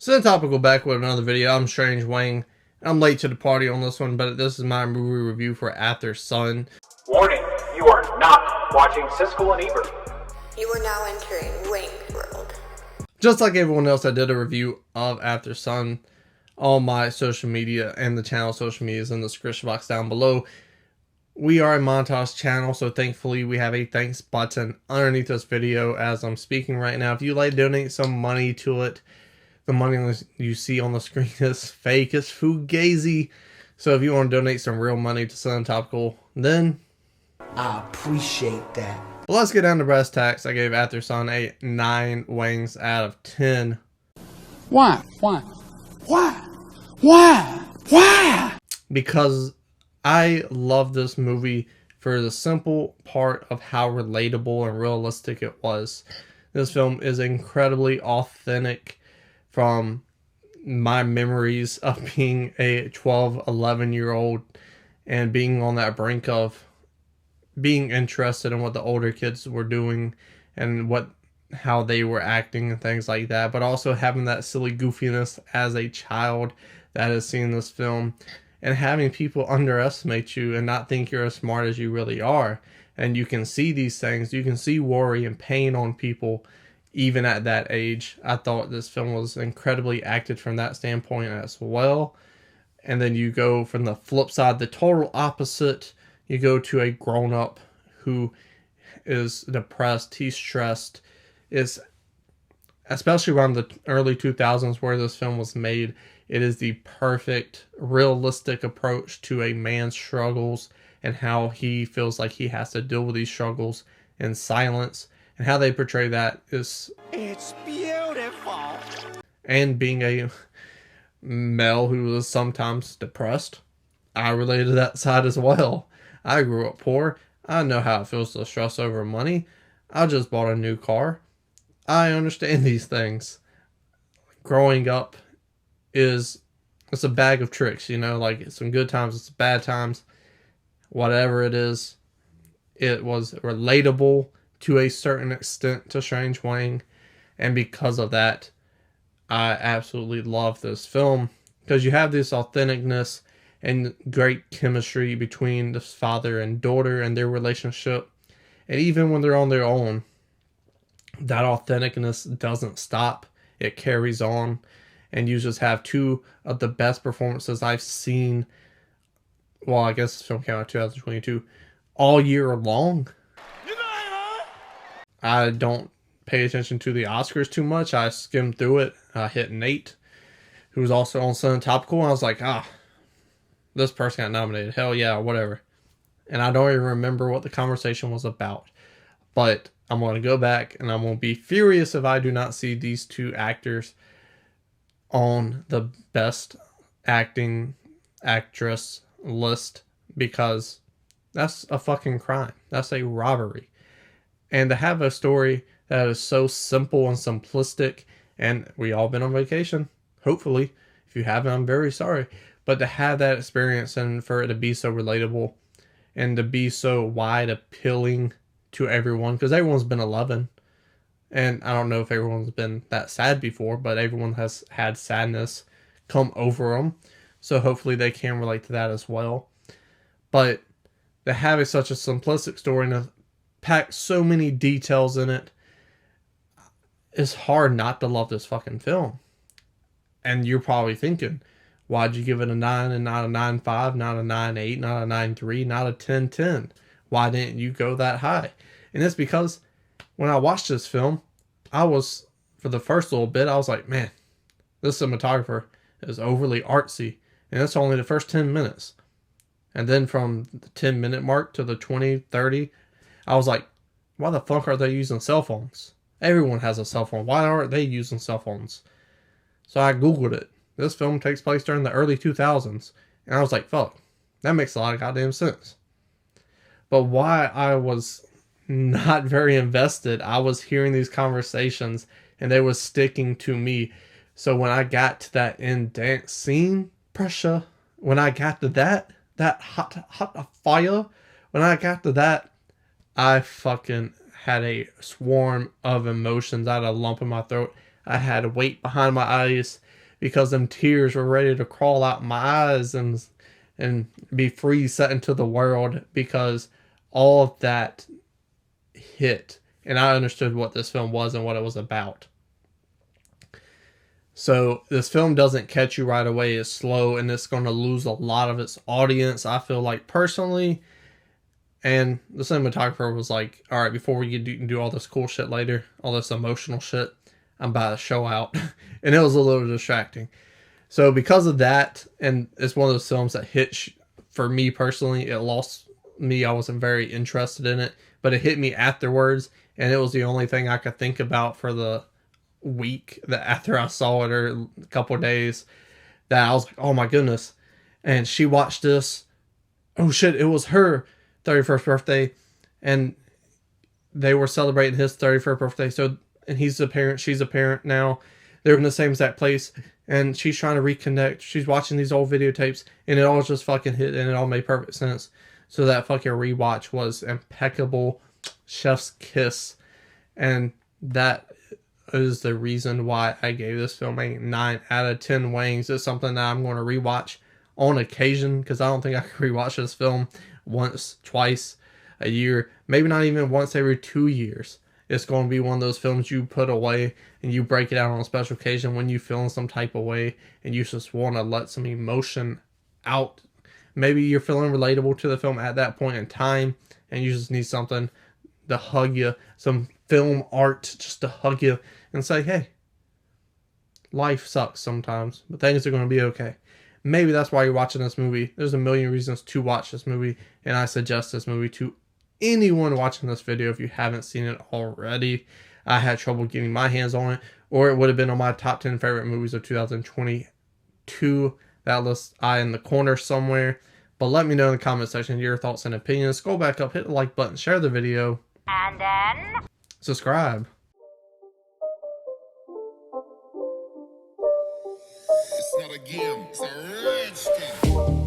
So topical back with another video. I'm Strange Wang. I'm late to the party on this one, but this is my movie review for Aftersun. Warning, you are not watching Siskel and Ebert. You are now entering Wang World. Just like everyone else, I did a review of Aftersun. All my social media and the channel social media is in the description box down below. We are a montage channel, so thankfully we have a thanks button underneath this video as I'm speaking right now. If you'd like to donate some money to it, the money you see on the screen is fake, it's fugazi. So if you want to donate some real money to Sun Topical, then I appreciate that. But let's get down to brass tacks. I gave Aftersun a 9 Wangs out of 10. Why? Because I love this movie for the simple part of how relatable and realistic it was. This film is incredibly authentic from my memories of being a 12, 11-year-old and being on that brink of being interested in what the older kids were doing and how they were acting and things like that, but also having that silly goofiness as a child that has seen this film and having people underestimate you and not think you're as smart as you really are. And you can see these things, you can see worry and pain on people even at that age. I thought this film was incredibly acted from that standpoint as well. And then you go from the flip side, the total opposite. You go to a grown-up who is depressed, he's stressed. It's, especially around the early 2000s where this film was made, it is the perfect, realistic approach to a man's struggles and how he feels like he has to deal with these struggles in silence. And how they portray that is... It's beautiful. And being a male who is sometimes depressed, I relate to that side as well. I grew up poor. I know how it feels to stress over money. I just bought a new car. I understand these things. Growing up it's a bag of tricks, you know, like it's some good times, it's some bad times, whatever it is. It was relatable to a certain extent to Strange Wang, and because of that, I absolutely love this film because you have this authenticness and great chemistry between this father and daughter and their relationship. And even when they're on their own, that authenticness doesn't stop. It carries on. And you just have two of the best performances I've seen. Well, I guess this film came out in 2022. All year long. I don't pay attention to the Oscars too much. I skimmed through it. I hit Nate, who was also on Sun Topical. And I was like, this person got nominated. Hell yeah, whatever. And I don't even remember what the conversation was about. But I'm going to go back and I'm going to be furious if I do not see these two actors on the best acting actress list, because that's a fucking crime. That's a robbery. And to have a story that is so simple and simplistic, and we all been on vacation, hopefully. If you haven't, I'm very sorry. But to have that experience and for it to be so relatable and to be so wide appealing to everyone, because everyone's been 11. And I don't know if everyone's been that sad before, but everyone has had sadness come over them. So hopefully they can relate to that as well. But to have such a simplistic story and to pack so many details in it, it's hard not to love this fucking film. And you're probably thinking, why'd you give it a 9 and not a 9.5, not a 9.8, not a 9.3, not a 10.10? Why didn't you go that high? And it's because when I watched this film, I was, for the first little bit, I was like, man, this cinematographer is overly artsy. And that's only the first 10 minutes. And then from the 10-minute mark to the 20, 30, I was like, why the fuck are they using cell phones? Everyone has a cell phone. Why aren't they using cell phones? So I Googled it. This film takes place during the early 2000s. And I was like, fuck, that makes a lot of goddamn sense. But why I was not very invested, I was hearing these conversations and they were sticking to me. So when I got to that end dance scene, pressure, when I got to that hot fire, when I got to that, I fucking had a swarm of emotions. I had a lump in my throat. I had weight behind my eyes. because them tears were ready to crawl out my eyes and be free set into the world, because all of that hit and I understood what this film was and what it was about. So this film doesn't catch you right away. It's slow and it's going to lose a lot of its audience, I feel like, personally. And the cinematographer was like, all right, before we do all this cool shit later, all this emotional shit, I'm about to show out. And it was a little distracting. So because of that, and it's one of those films that for me personally, it lost me. I wasn't very interested in it, but it hit me afterwards. And it was the only thing I could think about for the week that after I saw it, or a couple of days, that I was like, oh my goodness. And she watched this. Oh shit, it was her 31st birthday, and they were celebrating his 31st birthday. So, and he's a parent, she's a parent now. They're in the same exact place, and she's trying to reconnect. She's watching these old videotapes, and it all just fucking hit, and it all made perfect sense. So that fucking rewatch was impeccable. Chef's kiss. And that is the reason why I gave this film a 9 out of 10 Wangs. It's something that I'm going to rewatch on occasion, because I don't think I can rewatch this film once, twice a year, maybe not even once every 2 years. It's going to be one of those films you put away and you break it out on a special occasion when you feel in some type of way and you just want to let some emotion out. Maybe you're feeling relatable to the film at that point in time and you just need something to hug you, some film art just to hug you and say, hey, life sucks sometimes, but things are going to be okay. Maybe that's why you're watching this movie. There's a million reasons to watch this movie, and I suggest this movie to anyone watching this video if you haven't seen it already. I had trouble getting my hands on it, or it would have been on my top 10 favorite movies of 2022. That list in the corner somewhere. But let me know in the comment section your thoughts and opinions. Scroll back up, hit the like button, share the video, and then subscribe. It's not a game, it's a rich thing.